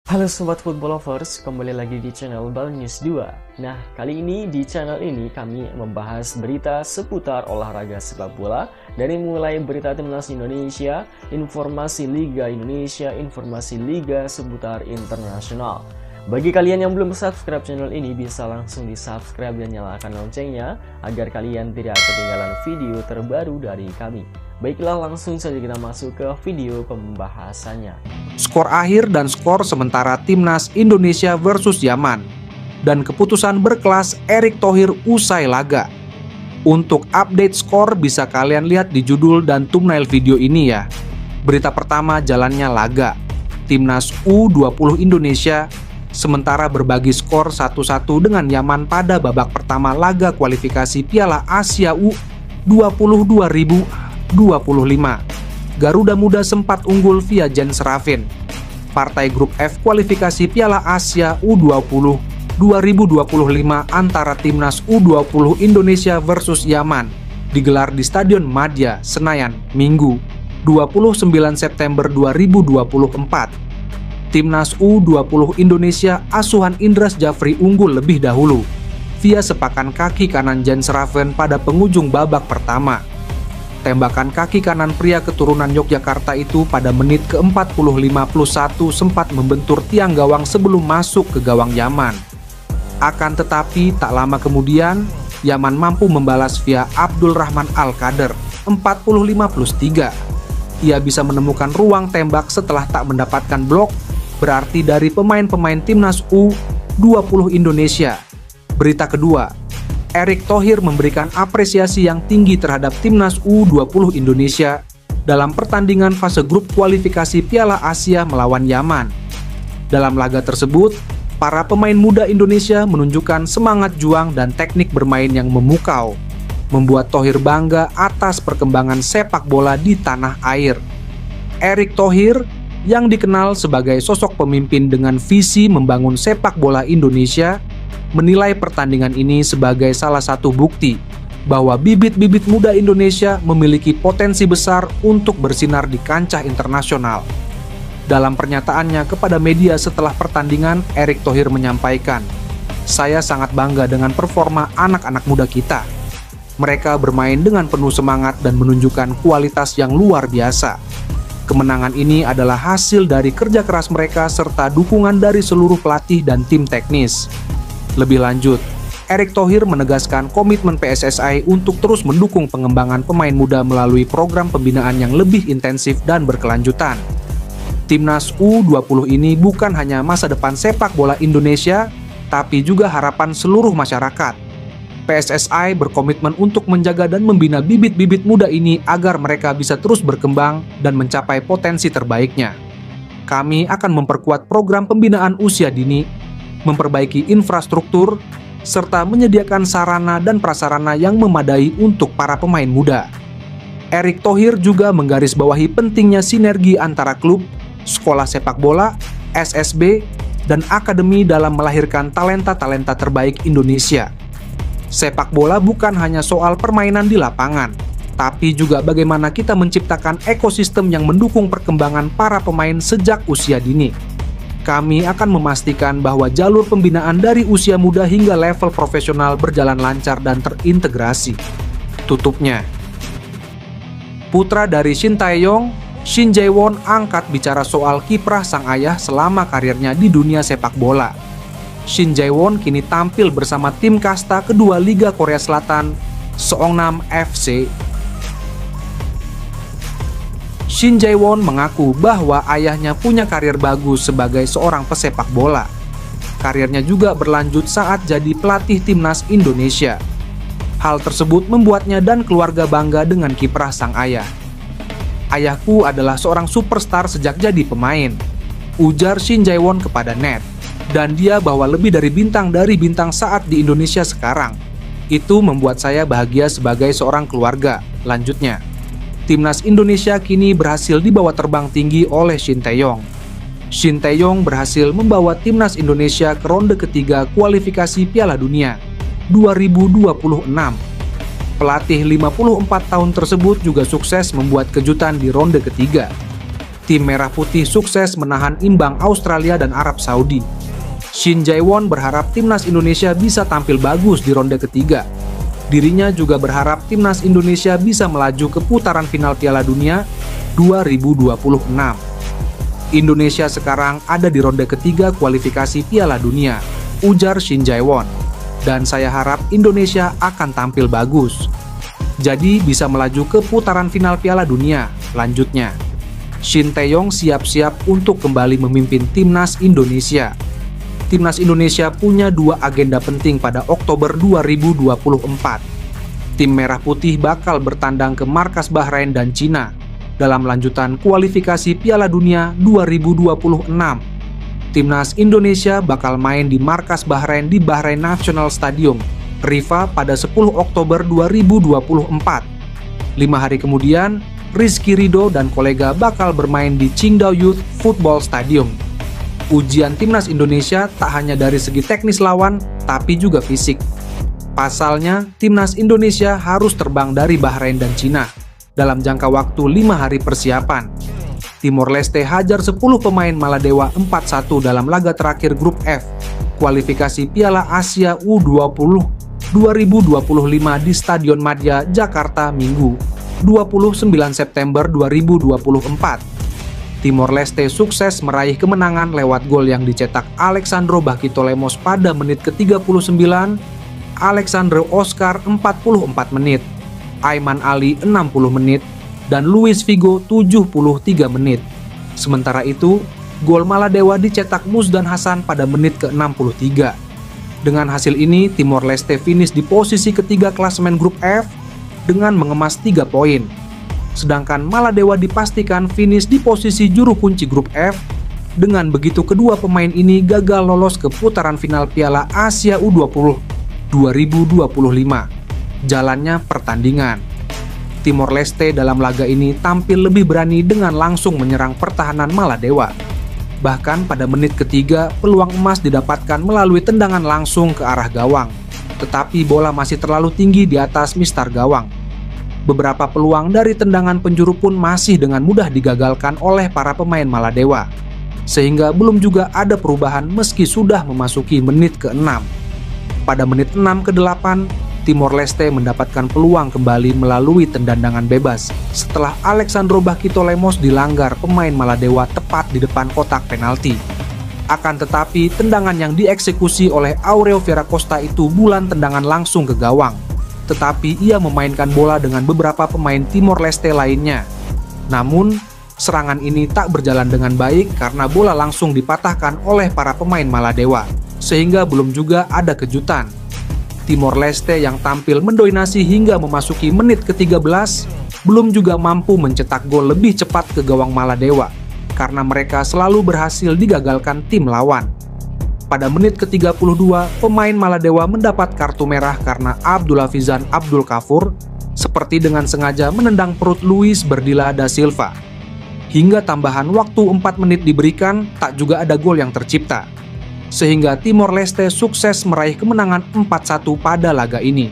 Halo Sobat Football Lovers, kembali lagi di channel Bal News 2. Nah, kali ini di channel ini kami membahas berita seputar olahraga sepak bola. Dari mulai berita timnas Indonesia, informasi Liga Indonesia, informasi Liga seputar internasional. Bagi kalian yang belum subscribe channel ini, bisa langsung di subscribe dan nyalakan loncengnya agar kalian tidak ketinggalan video terbaru dari kami. Baiklah, langsung saja kita masuk ke video pembahasannya. Skor akhir dan skor sementara timnas Indonesia versus Yaman, dan keputusan berkelas Erick Thohir usai laga. Untuk update skor bisa kalian lihat di judul dan thumbnail video ini ya. Berita pertama, jalannya laga. Timnas U20 Indonesia sementara berbagi skor 1-1 dengan Yaman pada babak pertama laga kualifikasi Piala Asia U20 2025. Garuda Muda sempat unggul via Jens Ravin. Partai grup F kualifikasi Piala Asia U20 2025 antara timnas U20 Indonesia versus Yaman digelar di Stadion Madia, Senayan, Minggu, 29 September 2024. Timnas U20 Indonesia asuhan Indras Jafri unggul lebih dahulu via sepakan kaki kanan Jens Ravin pada penghujung babak pertama. Tembakan kaki kanan pria keturunan Yogyakarta itu pada menit ke-40-51 sempat membentur tiang gawang sebelum masuk ke gawang Yaman. Akan tetapi tak lama kemudian, Yaman mampu membalas via Abdul Rahman Al-Kader 45+3. Ia bisa menemukan ruang tembak setelah tak mendapatkan blok, berarti dari pemain-pemain timnas U20 Indonesia. Berita kedua, Erick Thohir memberikan apresiasi yang tinggi terhadap timnas U20 Indonesia dalam pertandingan fase grup kualifikasi Piala Asia melawan Yaman. Dalam laga tersebut, para pemain muda Indonesia menunjukkan semangat juang dan teknik bermain yang memukau, membuat Thohir bangga atas perkembangan sepak bola di tanah air. Erick Thohir yang dikenal sebagai sosok pemimpin dengan visi membangun sepak bola Indonesia, menilai pertandingan ini sebagai salah satu bukti bahwa bibit-bibit muda Indonesia memiliki potensi besar untuk bersinar di kancah internasional. Dalam pernyataannya kepada media setelah pertandingan, Erick Thohir menyampaikan, "Saya sangat bangga dengan performa anak-anak muda kita. Mereka bermain dengan penuh semangat dan menunjukkan kualitas yang luar biasa. Kemenangan ini adalah hasil dari kerja keras mereka serta dukungan dari seluruh pelatih dan tim teknis." Lebih lanjut, Erick Thohir menegaskan komitmen PSSI untuk terus mendukung pengembangan pemain muda melalui program pembinaan yang lebih intensif dan berkelanjutan. Timnas U20 ini bukan hanya masa depan sepak bola Indonesia, tapi juga harapan seluruh masyarakat. PSSI berkomitmen untuk menjaga dan membina bibit-bibit muda ini agar mereka bisa terus berkembang dan mencapai potensi terbaiknya. Kami akan memperkuat program pembinaan usia dini, memperbaiki infrastruktur, serta menyediakan sarana dan prasarana yang memadai untuk para pemain muda. Erick Thohir juga menggarisbawahi pentingnya sinergi antara klub, sekolah sepak bola, SSB, dan akademi dalam melahirkan talenta-talenta terbaik Indonesia. Sepak bola bukan hanya soal permainan di lapangan, tapi juga bagaimana kita menciptakan ekosistem yang mendukung perkembangan para pemain sejak usia dini. Kami akan memastikan bahwa jalur pembinaan dari usia muda hingga level profesional berjalan lancar dan terintegrasi. Tutupnya. Putra dari Shin Tae-yong, Shin Jae-won angkat bicara soal kiprah sang ayah selama karirnya di dunia sepak bola. Shin Jae-won kini tampil bersama tim kasta kedua Liga Korea Selatan, Seongnam FC. Shin Jae-won mengaku bahwa ayahnya punya karir bagus sebagai seorang pesepak bola. Karirnya juga berlanjut saat jadi pelatih timnas Indonesia. Hal tersebut membuatnya dan keluarga bangga dengan kiprah sang ayah. "Ayahku adalah seorang superstar sejak jadi pemain," ujar Shin Jae-won kepada NET. "Dan dia bawa lebih dari bintang saat di Indonesia sekarang. Itu membuat saya bahagia sebagai seorang keluarga," lanjutnya. Timnas Indonesia kini berhasil dibawa terbang tinggi oleh Shin Tae-yong. Shin Tae-yong berhasil membawa timnas Indonesia ke ronde ketiga kualifikasi Piala Dunia 2026. Pelatih 54 tahun tersebut juga sukses membuat kejutan di ronde ketiga. tim Merah Putih sukses menahan imbang Australia dan Arab Saudi. Shin Jae-won berharap timnas Indonesia bisa tampil bagus di ronde ketiga. Dirinya juga berharap timnas Indonesia bisa melaju ke putaran final Piala Dunia 2026. Indonesia sekarang ada di ronde ketiga kualifikasi Piala Dunia, ujar Shin Jae-won. Dan saya harap Indonesia akan tampil bagus. Jadi bisa melaju ke putaran final Piala Dunia, lanjutnya. Shin Tae-yong siap-siap untuk kembali memimpin timnas Indonesia. Timnas Indonesia punya dua agenda penting pada Oktober 2024. Tim Merah Putih bakal bertandang ke markas Bahrain dan Cina dalam lanjutan kualifikasi Piala Dunia 2026. Timnas Indonesia bakal main di markas Bahrain di Bahrain National Stadium, Rifa pada 10 Oktober 2024. 5 hari kemudian, Rizky Ridho dan kolega bakal bermain di Qingdao Youth Football Stadium. Ujian timnas Indonesia tak hanya dari segi teknis lawan, tapi juga fisik. Pasalnya, timnas Indonesia harus terbang dari Bahrain dan Cina dalam jangka waktu 5 hari persiapan. Timor Leste hajar 10 pemain Maladewa 4-1 dalam laga terakhir grup F, kualifikasi Piala Asia U20 2025 di Stadion Madia, Jakarta, Minggu, 29 September 2024. Timor Leste sukses meraih kemenangan lewat gol yang dicetak Alexandro Bakito Lemos pada menit ke-39, Alexandre Oscar 44 menit, Aiman Ali 60 menit, dan Luis Figo 73 menit. Sementara itu, gol Maladewa dicetak Musdan Hasan pada menit ke-63. Dengan hasil ini, Timor Leste finish di posisi ketiga klasemen grup F dengan mengemas 3 poin. Sedangkan Maladewa dipastikan finish di posisi juru kunci grup F. Dengan begitu kedua pemain ini gagal lolos ke putaran final Piala Asia U20 2025. Jalannya pertandingan. Timor Leste dalam laga ini tampil lebih berani dengan langsung menyerang pertahanan Maladewa. Bahkan pada menit ketiga, peluang emas didapatkan melalui tendangan langsung ke arah gawang. Tetapi bola masih terlalu tinggi di atas mistar gawang. Beberapa peluang dari tendangan penjuru pun masih dengan mudah digagalkan oleh para pemain Maladewa. Sehingga belum juga ada perubahan meski sudah memasuki menit ke-6. Pada menit 6 ke-8, Timor Leste mendapatkan peluang kembali melalui tendangan bebas setelah Alexandro Bakito Lemos dilanggar pemain Maladewa tepat di depan kotak penalti. Akan tetapi, tendangan yang dieksekusi oleh Aureo Vera Costa itu bukan tendangan langsung ke gawang, tetapi ia memainkan bola dengan beberapa pemain Timor Leste lainnya. Namun, serangan ini tak berjalan dengan baik karena bola langsung dipatahkan oleh para pemain Maladewa, sehingga belum juga ada kejutan. Timor Leste yang tampil mendominasi hingga memasuki menit ke-13 belum juga mampu mencetak gol lebih cepat ke gawang Maladewa karena mereka selalu berhasil digagalkan tim lawan. Pada menit ke-32, pemain Maladewa mendapat kartu merah karena Abdulhafizan Abdul Kafur seperti dengan sengaja menendang perut Luis Berdila da Silva. Hingga tambahan waktu 4 menit diberikan, tak juga ada gol yang tercipta. Sehingga Timor Leste sukses meraih kemenangan 4-1 pada laga ini.